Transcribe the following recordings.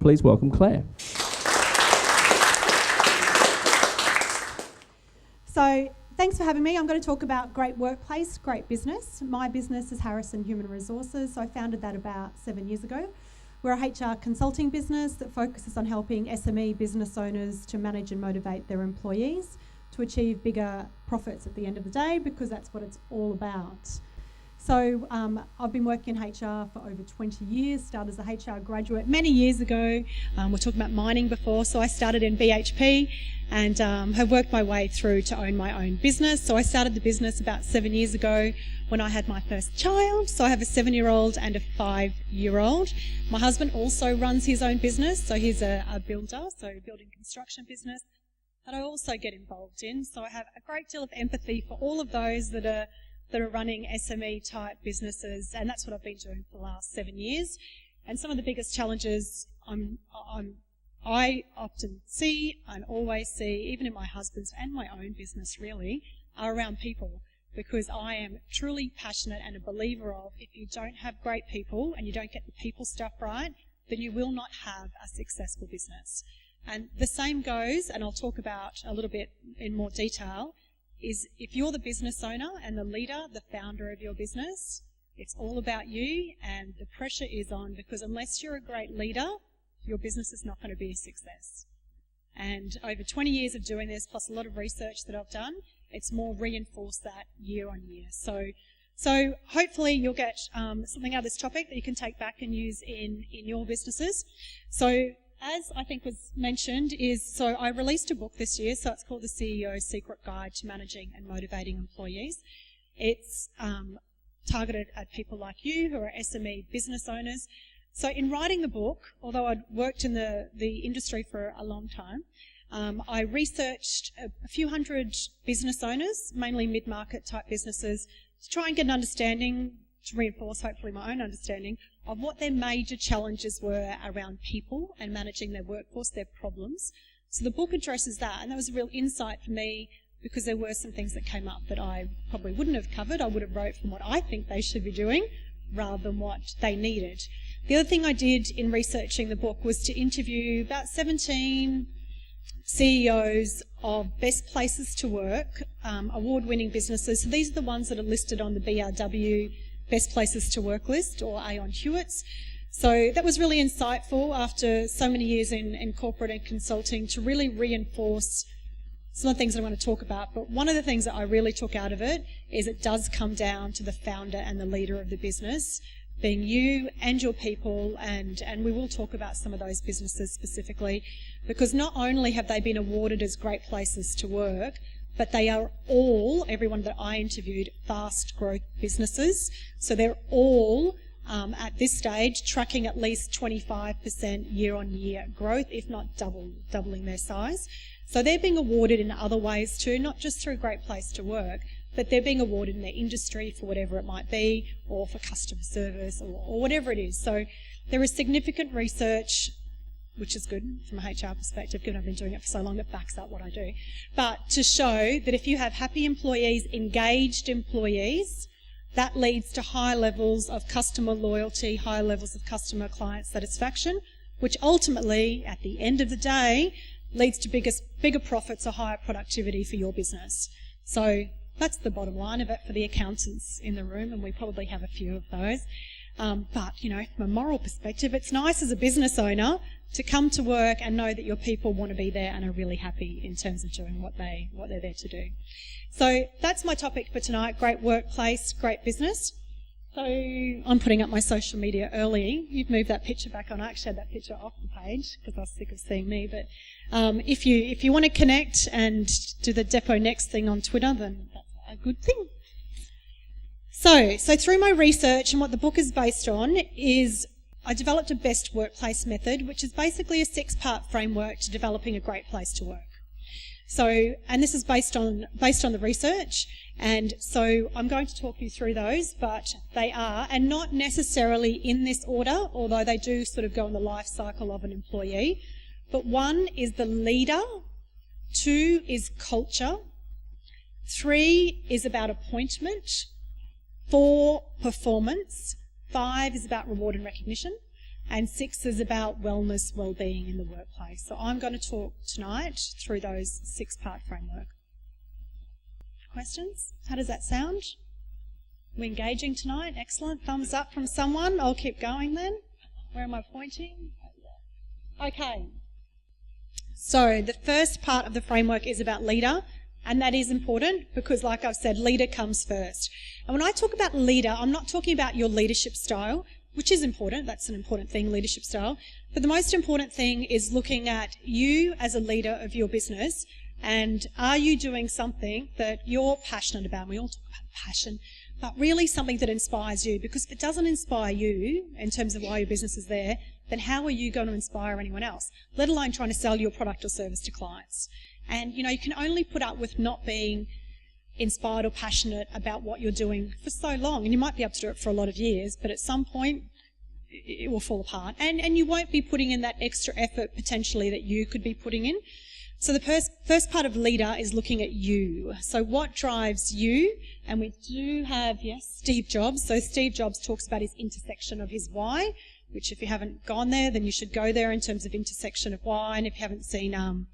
Please welcome Claire. So thanks for having me. I'm going to talk about great workplace, great business. My business is Harrison Human Resources. So I founded that about 7 years ago. We're a HR consulting business that focuses on helping SME business owners to manage and motivate their employees to achieve bigger profits at the end of the day, because that's what it's all about. So I've been working in HR for over 20 years, started as a HR graduate many years ago. We're talking about mining before, so I started in BHP and have worked my way through to own my own business. So I started the business about 7 years ago when I had my first child. So I have a 7-year-old and a 5-year-old. My husband also runs his own business, so he's a builder, so building construction business that I also get involved in. So I have a great deal of empathy for all of those that are running SME type businesses, and that's what I've been doing for the last 7 years. And some of the biggest challenges I often see and always see, even in my husband's and my own business really, are around people, because I am truly passionate and a believer of, if you don't have great people and you don't get the people stuff right, then you will not have a successful business. And the same goes, and I'll talk about a little bit in more detail, is if you're the business owner and the leader, the founder of your business, it's all about you, and the pressure is on, because unless you're a great leader, your business is not going to be a success. And over 20 years of doing this, plus a lot of research that I've done, it's more reinforced that year on year. So hopefully you'll get something out of this topic that you can take back and use in your businesses. So as I think was mentioned, so I released a book this year, so it's called The CEO's Secret Guide to Managing and Motivating Employees. It's targeted at people like you who are SME business owners. So in writing the book, although I'd worked in the industry for a long time, I researched a few hundred business owners, mainly mid-market type businesses, to try and get an understanding, to reinforce hopefully my own understanding of what their major challenges were around people and managing their workforce, their problems. So the book addresses that, and that was a real insight for me, because there were some things that came up that I probably wouldn't have covered. I would have wrote from what I think they should be doing rather than what they needed. The other thing I did in researching the book was to interview about 17 CEOs of best places to work, award-winning businesses. So these are the ones that are listed on the BRW Best Places to Work list, or Aon Hewitt's. So that was really insightful after so many years in corporate and consulting, to really reinforce some of the things that I want to talk about. But one of the things that I really took out of it is it does come down to the founder and the leader of the business, being you and your people, and we will talk about some of those businesses specifically, because not only have they been awarded as great places to work, but they are all, everyone that I interviewed, fast growth businesses. So they're all, at this stage, tracking at least 25% year-on-year growth, if not doubling their size. So they're being awarded in other ways too, not just through Great Place to Work, but they're being awarded in their industry for whatever it might be, or for customer service, or whatever it is. So there is significant research, which is good from a HR perspective, given I've been doing it for so long, it backs up what I do. But to show that if you have happy employees, engaged employees, that leads to high levels of customer loyalty, high levels of customer client satisfaction, which ultimately, at the end of the day, leads to bigger profits or higher productivity for your business. So that's the bottom line of it for the accountants in the room, and we probably have a few of those. But, from a moral perspective, it's nice as a business owner to come to work and know that your people want to be there and are really happy in terms of doing what they're there to do. So that's my topic for tonight, great workplace, great business. So I'm putting up my social media early. You've moved that picture back on. I actually had that picture off the page because I was sick of seeing me. But if you want to connect and do the Depot Next thing on Twitter, then that's a good thing. So through my research, and what the book is based on, is I developed a best workplace method, which is basically a 6-part framework to developing a great place to work. So, and this is based on the research, and so I'm going to talk you through those, but they are, and not necessarily in this order, although they do sort of go in the life cycle of an employee. But 1 is the leader, 2 is culture, 3 is about appointment, 4, performance, 5 is about reward and recognition, and 6 is about wellness, well-being in the workplace. So I'm going to talk tonight through those 6-part framework. Questions? How does that sound? We're engaging tonight. Excellent. Thumbs up from someone. I'll keep going then. Where am I pointing? Okay. So the first part of the framework is about leader, and that is important because, like I've said, leader comes first. And when I talk about leader, I'm not talking about your leadership style, which is important. That's an important thing, leadership style. But the most important thing is looking at you as a leader of your business, and are you doing something that you're passionate about? We all talk about passion, but really something that inspires you, because if it doesn't inspire you in terms of why your business is there, then how are you going to inspire anyone else, let alone trying to sell your product or service to clients? And, you can only put up with not being inspired or passionate about what you're doing for so long. And you might be able to do it for a lot of years, but at some point it will fall apart. And you won't be putting in that extra effort potentially that you could be putting in. So the first part of leader is looking at you. So what drives you? And we do have, yes, Steve Jobs. So Steve Jobs talks about his intersection of his why, which if you haven't gone there, then you should go there in terms of intersection of why. And if you haven't seen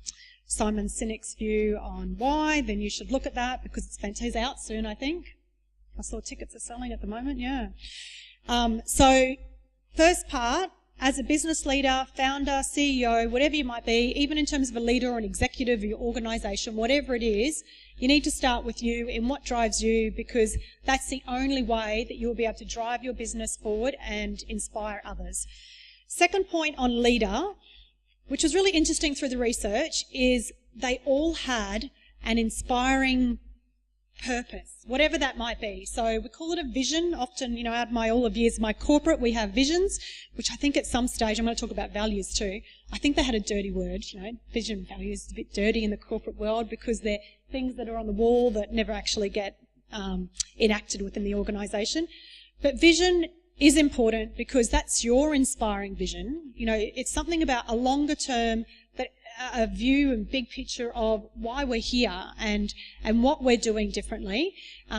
Simon Sinek's view on why, then you should look at that because it's fantastic. He's out soon, I think. I saw tickets are selling at the moment, yeah. So first part, as a business leader, founder, CEO, whatever you might be, even in terms of a leader or an executive of your organisation, whatever it is, you need to start with you and what drives you, because that's the only way that you'll be able to drive your business forward and inspire others. Second point on leader, which was really interesting through the research, is they all had an inspiring purpose, whatever that might be. So we call it a vision. Often, out of all of years, my corporate, we have visions, which I think at some stage, I'm going to talk about values too. I think they had a dirty word, vision, values, is a bit dirty in the corporate world because they're things that are on the wall that never actually get enacted within the organisation. But vision is important because that's your inspiring vision. It's something about a longer term, a view and big picture of why we're here and what we're doing differently.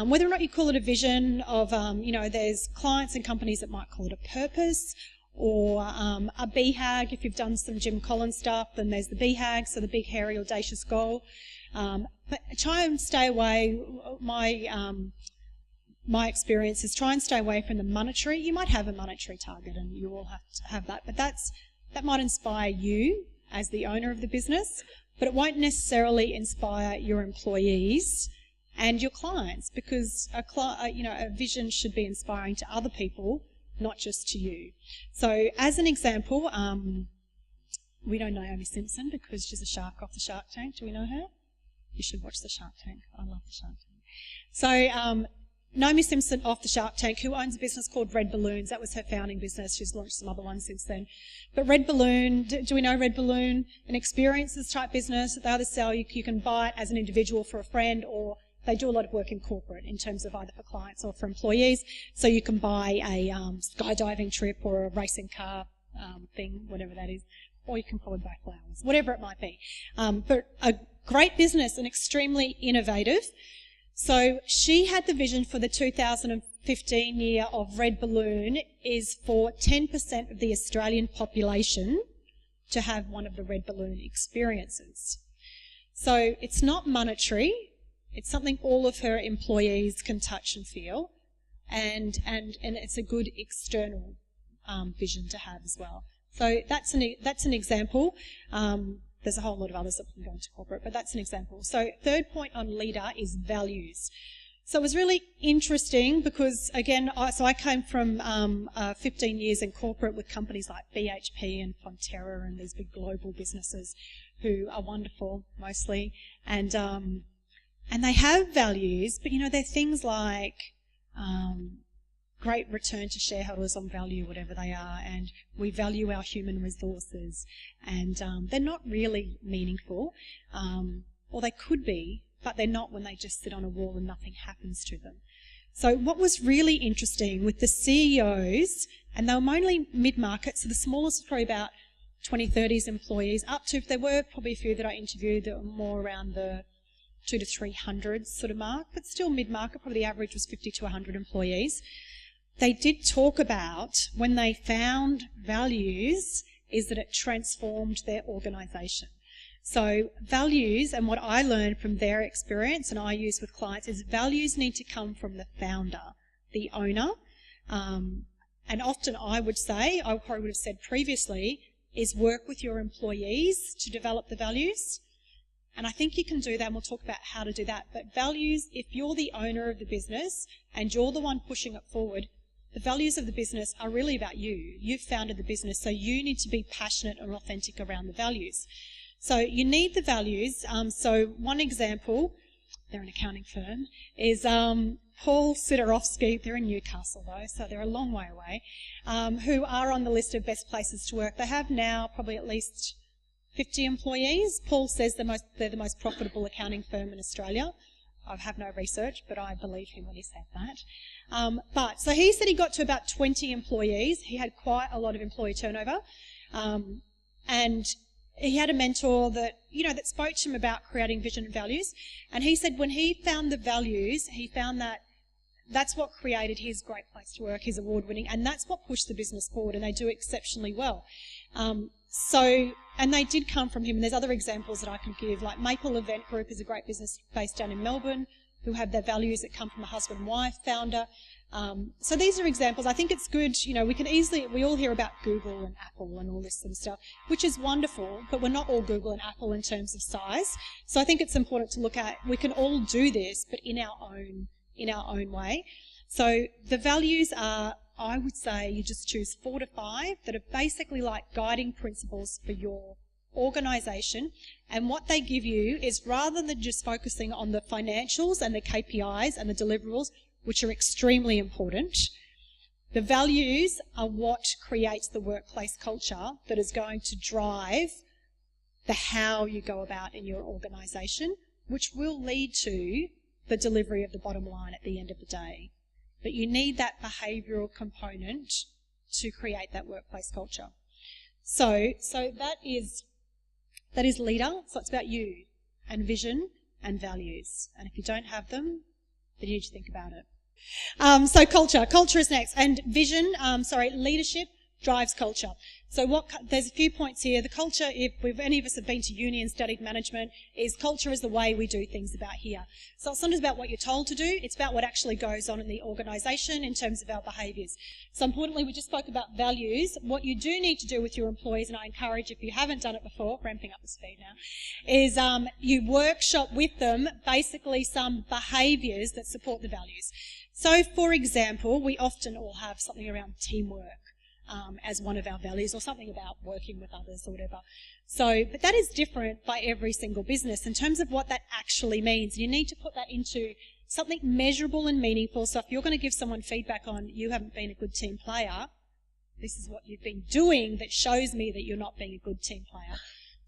Whether or not you call it a vision of, there's clients and companies that might call it a purpose or a BHAG. If you've done some Jim Collins stuff, then there's the BHAG, so the big, hairy, audacious goal. But try and stay away. My experience is try and stay away from the monetary. You might have a monetary target and you all have to have that, but that might inspire you as the owner of the business, but it won't necessarily inspire your employees and your clients, because a vision should be inspiring to other people, not just to you. So as an example, we know Naomi Simpson because she's a shark off the Shark Tank. Do we know her? You should watch the Shark Tank. I love the Shark Tank. So Naomi Simpson off the Shark Tank, who owns a business called Red Balloons. That was her founding business. She's launched some other ones since then. But Red Balloon, do we know Red Balloon? An experiences type business that they either sell, you can buy it as an individual for a friend, or they do a lot of work in corporate in terms of either for clients or for employees. So you can buy a skydiving trip or a racing car thing, whatever that is, or you can probably buy flowers, whatever it might be. But a great business and extremely innovative. So she had the vision for the 2015 year of Red Balloon is for 10% of the Australian population to have one of the Red Balloon experiences. So it's not monetary, it's something all of her employees can touch and feel, and it's a good external vision to have as well. So that's an example. There's a whole lot of others that can go into corporate, but that's an example. So third point on leader is values. So it was really interesting because, again, I came from 15 years in corporate with companies like BHP and Fonterra and these big global businesses who are wonderful mostly. And they have values, but, they're things like great return to shareholders on value, whatever they are, and we value our human resources, and they're not really meaningful, or they could be, but they're not when they just sit on a wall and nothing happens to them. So what was really interesting with the CEOs, and they were mainly mid-market, so the smallest was probably about 20, 30 employees, up to, there were probably a few that I interviewed that were more around the 200 to 300 sort of mark, but still mid-market, probably the average was 50 to 100 employees. they did talk about when they found values is that it transformed their organisation. So values, and what I learned from their experience and I use with clients, is values need to come from the founder, the owner. And often I would say, I probably would have said previously, is work with your employees to develop the values. And I think you can do that, and we'll talk about how to do that. But values, if you're the owner of the business and you're the one pushing it forward, the values of the business are really about you. You've founded the business, so you need to be passionate and authentic around the values. So you need the values. So one example, they're an accounting firm, is Paul Sidorovsky. They're in Newcastle though, so they're a long way away, who are on the list of best places to work. They have now probably at least 50 employees. Paul says they're the most profitable accounting firm in Australia. I have no research, but I believe him when he said that. So he said he got to about 20 employees. He had quite a lot of employee turnover. And he had a mentor that spoke to him about creating vision and values. And he said when he found the values, he found that that's what created his Great Place to Work, his award-winning, and that's what pushed the business forward, and they do exceptionally well. And they did come from him, and there's other examples that I can give, like Maple Event Group is a great business based down in Melbourne, who have their values that come from a husband and wife founder. So these are examples. I think it's good, we all hear about Google and Apple and all this sort of stuff, which is wonderful, but we're not all Google and Apple in terms of size. So I think it's important to look at, we can all do this, but in our own way. So the values are, I would say you just choose 4 to 5 that are basically like guiding principles for your organisation. And what they give you is, rather than just focusing on the financials and the KPIs and the deliverables, which are extremely important, the values are what creates the workplace culture that is going to drive the how you go about in your organisation, which will lead to the delivery of the bottom line at the end of the day. But you need that behavioural component to create that workplace culture. So that is leader. So it's about you and vision and values. And if you don't have them, then you need to think about it. So culture. Culture is next. And vision, leadership drives culture. So there's a few points here. The culture, if any of us have been to uni and studied management, is culture is the way we do things about here. So it's not just about what you're told to do, it's about what actually goes on in the organisation in terms of our behaviours. So importantly, we just spoke about values. What you do need to do with your employees, and I encourage, if you haven't done it before, ramping up the speed now, is you workshop with them basically some behaviours that support the values. So for example, we often all have something around teamwork as one of our values, or something about working with others or whatever. So, but that is different by every single business in terms of what that actually means. You need to put that into something measurable and meaningful. So if you're going to give someone feedback on you haven't been a good team player, this is what you've been doing that shows me that you're not being a good team player.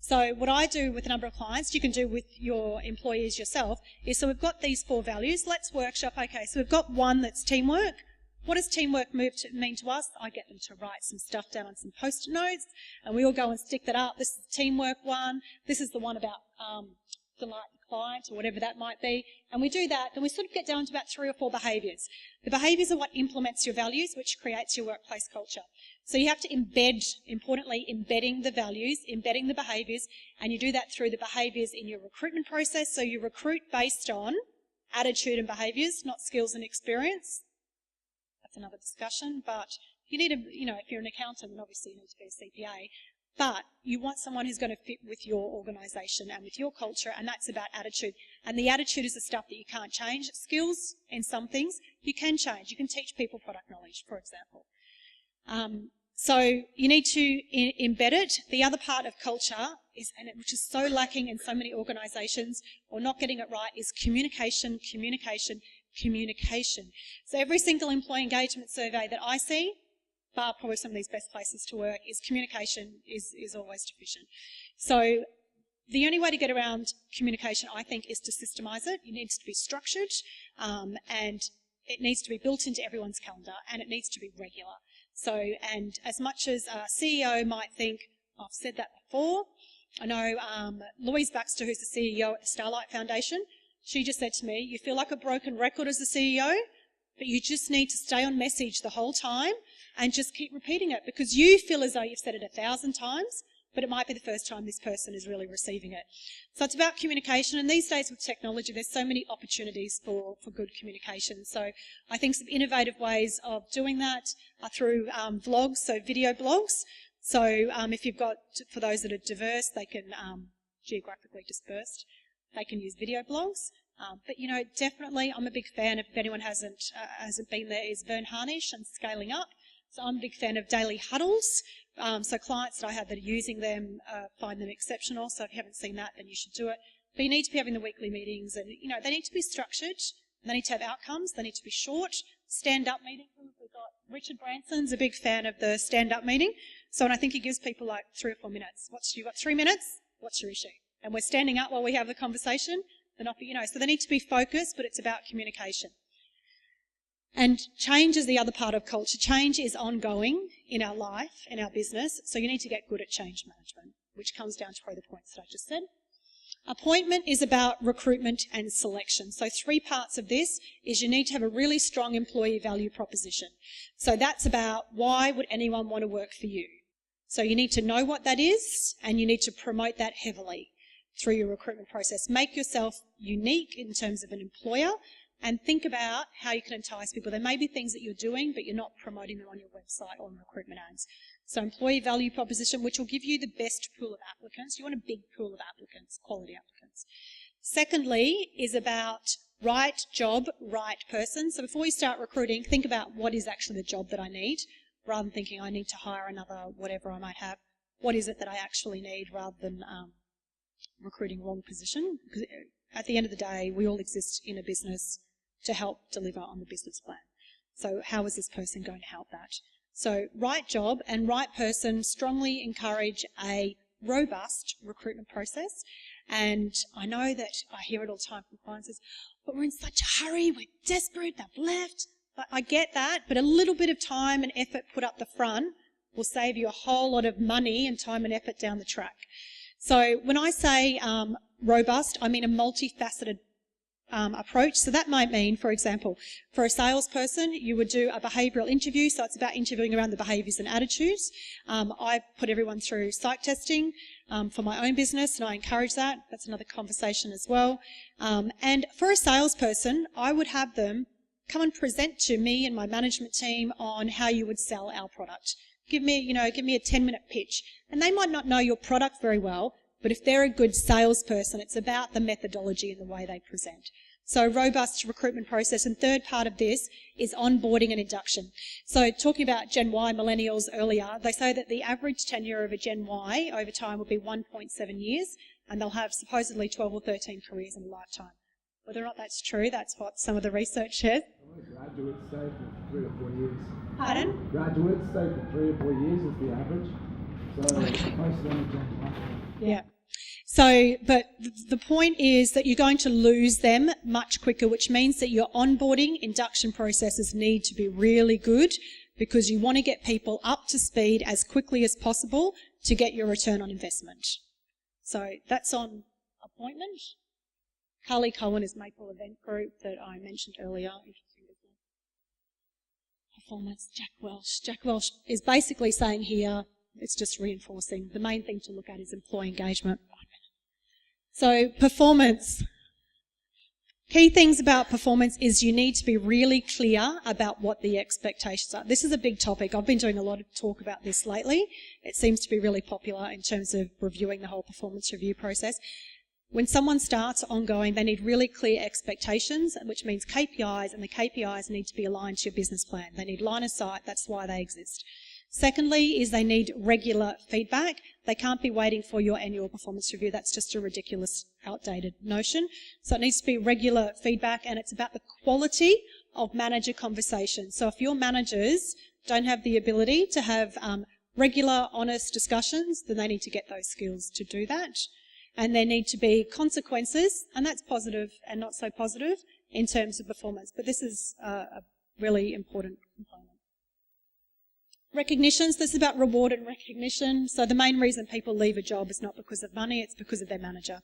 So what I do with a number of clients, you can do with your employees yourself, is so we've got these 4 values. Let's workshop. Okay, so we've got one that's teamwork. What does teamwork mean to us? I get them to write some stuff down on some post-it notes, and we all go and stick that up. This is the teamwork one. This is the one about delight the client, or whatever that might be. And we do that, then we sort of get down to about 3 or 4 behaviours. The behaviours are what implements your values, which creates your workplace culture. So you have to embed, importantly, embedding the values, embedding the behaviours, and you do that through the behaviours in your recruitment process. So you recruit based on attitude and behaviours, not skills and experience. Another discussion, but you need if you're an accountant, then obviously you need to be a CPA, but you want someone who's going to fit with your organisation and with your culture, and that's about attitude. And the attitude is the stuff that you can't change. Skills, in some things, you can change. You can teach people product knowledge, for example. So you need to embed it. The other part of culture is, and which is so lacking in so many organisations, or not getting it right, is communication. So every single employee engagement survey that I see, bar probably some of these best places to work, is communication is always deficient. So the only way to get around communication, I think, is to systemize it. It needs to be structured, and it needs to be built into everyone's calendar, and it needs to be regular. So, and as much as a CEO might think, I've said that before, I know Louise Baxter, who's the CEO at the Starlight Foundation, she just said to me, you feel like a broken record as the CEO but you just need to stay on message the whole time and just keep repeating it, because you feel as though you've said it 1,000 times, but it might be the first time this person is really receiving it. So it's about communication, and these days with technology, there's so many opportunities for good communication. So I think some innovative ways of doing that are through vlogs, so video blogs. So if you've got, for those that are diverse, they can geographically dispersed, they can use video blogs. But, you know, definitely I'm a big fan, if anyone hasn't been there, is Vern Harnish and Scaling Up. So I'm a big fan of daily huddles. So clients that I have that are using them find them exceptional. So if you haven't seen that, then you should do it. But you need to be having the weekly meetings, and, you know, they need to be structured. They need to have outcomes. They need to be short. Stand-up meetings. We've got Richard Branson's a big fan of the stand-up meeting. So, and I think he gives people like 3 or 4 minutes. You've got 3 minutes? What's your issue? And we're standing up while we have the conversation. They're not, you know, so they need to be focused, but it's about communication. And change is the other part of culture. Change is ongoing in our life, in our business, so you need to get good at change management, which comes down to probably the points that I just said. Appointment is about recruitment and selection. So 3 parts of this is you need to have a really strong employee value proposition. So that's about why would anyone want to work for you. So you need to know what that is, and you need to promote that heavily through your recruitment process. Make yourself unique in terms of an employer, and think about how you can entice people. There may be things that you're doing, but you're not promoting them on your website or on recruitment ads. So employee value proposition, which will give you the best pool of applicants. You want a big pool of applicants, quality applicants. Secondly is about right job, right person. So before you start recruiting, think about what is actually the job that I need, rather than thinking I need to hire another whatever I might have. What is it that I actually need, rather than recruiting wrong position? Because at the end of the day, we all exist in a business to help deliver on the business plan. So how is this person going to help that? So right job and right person, strongly encourage a robust recruitment process. And I know that I hear it all the time from clients, but we're in such a hurry, we're desperate, they've left. But I get that, but a little bit of time and effort put up the front will save you a whole lot of money and time and effort down the track. So when I say robust, I mean a multifaceted approach. So that might mean, for example, for a salesperson, you would do a behavioural interview. So it's about interviewing around the behaviours and attitudes. I put everyone through psych testing for my own business, and I encourage that. That's another conversation as well. And for a salesperson, I would have them come and present to me and my management team on how you would sell our product. Give me a 10-minute pitch. And they might not know your product very well, but if they're a good salesperson, it's about the methodology and the way they present. So robust recruitment process. And third part of this is onboarding and induction. So talking about Gen Y, millennials earlier, they say that the average tenure of a Gen Y over time will be 1.7 years, and they'll have supposedly 12 or 13 careers in a lifetime. Whether or not that's true, that's what some of the research says. Graduates stay for 3 or 4 years. Pardon? Graduates stay for 3 or 4 years is the average. So most of them are Gen Y. Yeah. So, but the point is that you're going to lose them much quicker, which means that your onboarding induction processes need to be really good, because you want to get people up to speed as quickly as possible to get your return on investment. So that's on appointment. Carly Cohen is Maple Event Group that I mentioned earlier. Performance, Jack Welch. Jack Welch is basically saying here, it's just reinforcing, the main thing to look at is employee engagement. So performance. Key things about performance is you need to be really clear about what the expectations are. This is a big topic. I've been doing a lot of talk about this lately. It seems to be really popular in terms of reviewing the whole performance review process. When someone starts ongoing, they need really clear expectations, which means KPIs, and the KPIs need to be aligned to your business plan. They need line of sight. That's why they exist. Secondly is they need regular feedback. They can't be waiting for your annual performance review. That's just a ridiculous, outdated notion. So it needs to be regular feedback, and it's about the quality of manager conversations. So if your managers don't have the ability to have regular, honest discussions, then they need to get those skills to do that. And there need to be consequences, and that's positive and not so positive in terms of performance. But this is a really important component. Recognitions, this is about reward and recognition. So the main reason people leave a job is not because of money, it's because of their manager.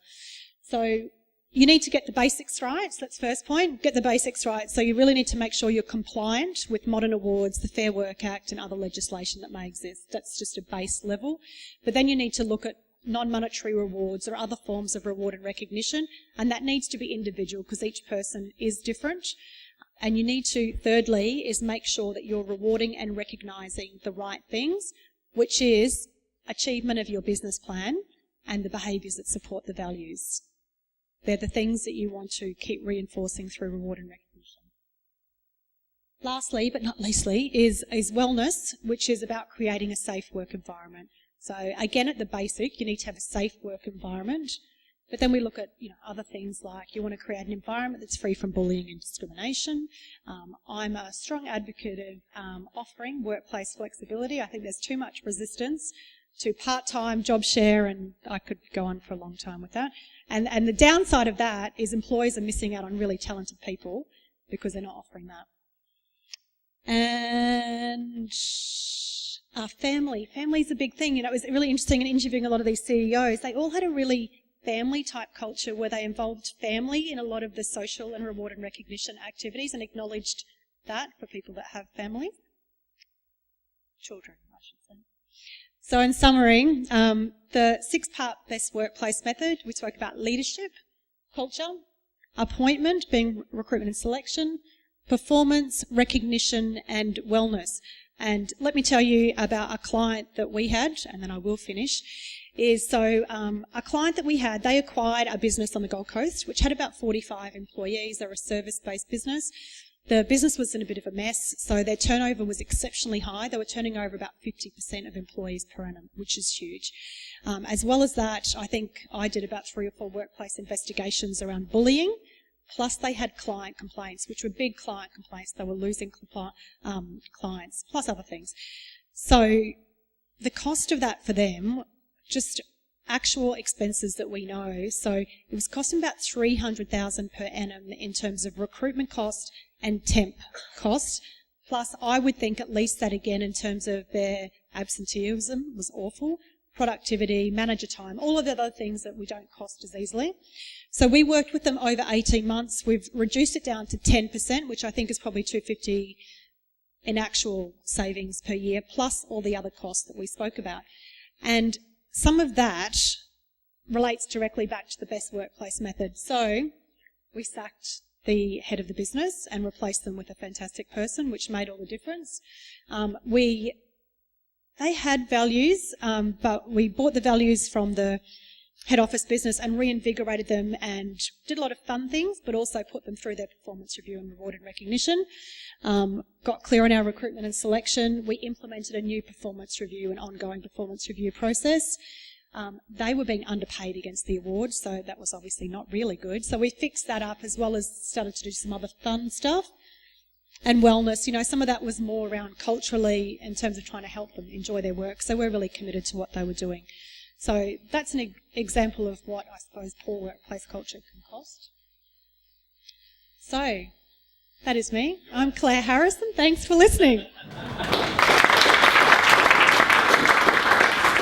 So you need to get the basics right. So that's the first point. Get the basics right. So you really need to make sure you're compliant with modern awards, the Fair Work Act and other legislation that may exist. That's just a base level. But then you need to look at non-monetary rewards or other forms of reward and recognition, and that needs to be individual because each person is different. And you need to, thirdly, is make sure that you're rewarding and recognising the right things, which is achievement of your business plan and the behaviours that support the values. They're the things that you want to keep reinforcing through reward and recognition. Lastly, but not leastly, is wellness, which is about creating a safe work environment. So again, at the basic, you need to have a safe work environment. But then we look at other things like you want to create an environment that's free from bullying and discrimination. I'm a strong advocate of offering workplace flexibility. I think there's too much resistance to part-time job share, and I could go on for a long time with that. And the downside of that is employers are missing out on really talented people because they're not offering that. And family. Family's a big thing. It was really interesting in interviewing a lot of these CEOs. They all had a really family-type culture where they involved family in a lot of the social and reward and recognition activities and acknowledged that for people that have families. Children, I should say. So in summary, the 6-part best workplace method, we spoke about leadership, culture, appointment, being recruitment and selection, performance, recognition, and wellness. And let me tell you about a client that we had, and then I will finish, a client that we had, they acquired a business on the Gold Coast, which had about 45 employees. They're a service-based business. The business was in a bit of a mess, so their turnover was exceptionally high. They were turning over about 50% of employees per annum, which is huge. As well as that, I think I did about 3 or 4 workplace investigations around bullying, plus they had client complaints, which were big client complaints. They were losing clients, plus other things. So the cost of that for them, just actual expenses that we know, so it was costing about $300,000 per annum in terms of recruitment cost and temp cost, plus I would think at least that again in terms of their absenteeism was awful, productivity, manager time, all of the other things that we don't cost as easily. So we worked with them over 18 months. We've reduced it down to 10%, which I think is probably $250 in actual savings per year, plus all the other costs that we spoke about. And some of that relates directly back to the best workplace method. So we sacked the head of the business and replaced them with a fantastic person, which made all the difference. They had values, but we bought the values from the head office business and reinvigorated them and did a lot of fun things, but also put them through their performance review and reward and recognition. Got clear on our recruitment and selection. We implemented a new performance review and ongoing performance review process. They were being underpaid against the award, so that was obviously not really good. So we fixed that up as well as started to do some other fun stuff. And wellness, some of that was more around culturally in terms of trying to help them enjoy their work. So we're really committed to what they were doing. So that's an example of what I suppose poor workplace culture can cost. So that is me. I'm Claire Harrison. Thanks for listening.